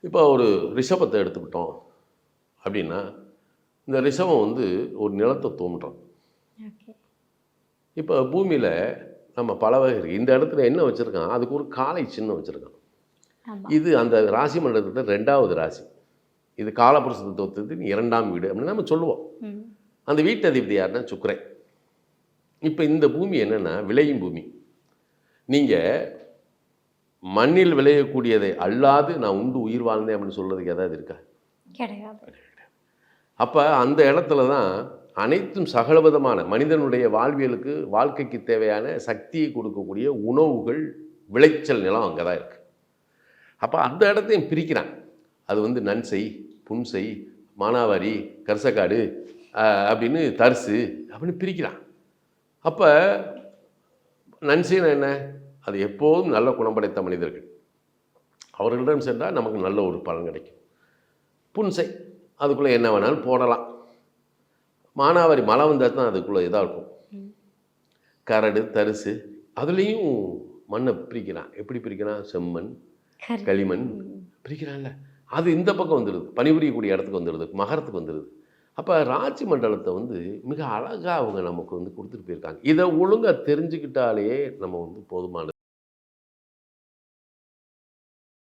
இப்போ ஒரு ரிஷபத்தை எடுத்துக்கிட்டோம் அப்படின்னா, இந்த ரிஷபம் வந்து ஒரு நிலத்தை தோன்றும். இப்போ பூமியில் நம்ம பல வகை இருக்குது. இந்த இடத்துல என்ன வச்சுருக்கான், அதுக்கு ஒரு காலை சின்னம் வச்சுருக்கான். இது அந்த ராசி மண்டலத்தில் 2வது ராசி. இது காலபுருஷ தத்துவத்தின் 2ஆம் வீடு அப்படின்னு நம்ம சொல்லுவோம். அந்த வீட்டு அதிபதி யாருன்னா சுக்கிரன். இப்போ இந்த பூமி என்னென்னா விளையும் பூமி. நீங்கள் மண்ணில் விளையக்கூடியதை அல்லாது நான் உண்டு உயிர் வாழ்ந்தேன் அப்படின்னு சொல்கிறதுக்கு ஏதாவது இருக்கா? கிடையாது. அப்போ அந்த இடத்துல தான் அனைத்தும் சகலவிதமான மனிதனுடைய வாழ்வியலுக்கு வாழ்க்கைக்கு தேவையான சக்தியை கொடுக்கக்கூடிய உணவுகள் விளைச்சல் நிலம் அங்கே தான் இருக்குது. அப்போ அந்த இடத்தையும் பிரிக்கிறான். அது வந்து நன்சை, புன்சை, மானாவாரி, கரிசக்காடு அப்படின்னு தரிசு அப்படின்னு பிரிக்கிறான். அப்போ நன்சைன்னு என்ன? அது எப்போதும் நல்ல குணம் படைத்த மனிதர்கள், அவர்களிடம் சென்றால் நமக்கு நல்ல ஒரு பலன் கிடைக்கும். புன்சை அதுக்குள்ளே என்ன வேணாலும் போடலாம். மானாவாரி மழை வந்தால் தான் அதுக்குள்ளே இதாக இருக்கும். கரடு தரிசு அதுலேயும் மண்ணை பிரிக்கிறான். எப்படி பிரிக்கிறான்? செம்மண், களிமண் பிரிக்கிறான்ல. அது இந்த பக்கம் வந்துடுது, பணிபுரியக்கூடிய இடத்துக்கு வந்துடுது, மகரத்துக்கு வந்துடுது. அப்போ ராசி மண்டலத்தை வந்து மிக அழகாக அவங்க நமக்கு வந்து கொடுத்துட்டு போயிருக்காங்க. இதை ஒழுங்காக தெரிஞ்சுக்கிட்டாலே நம்ம வந்து போதுமானது.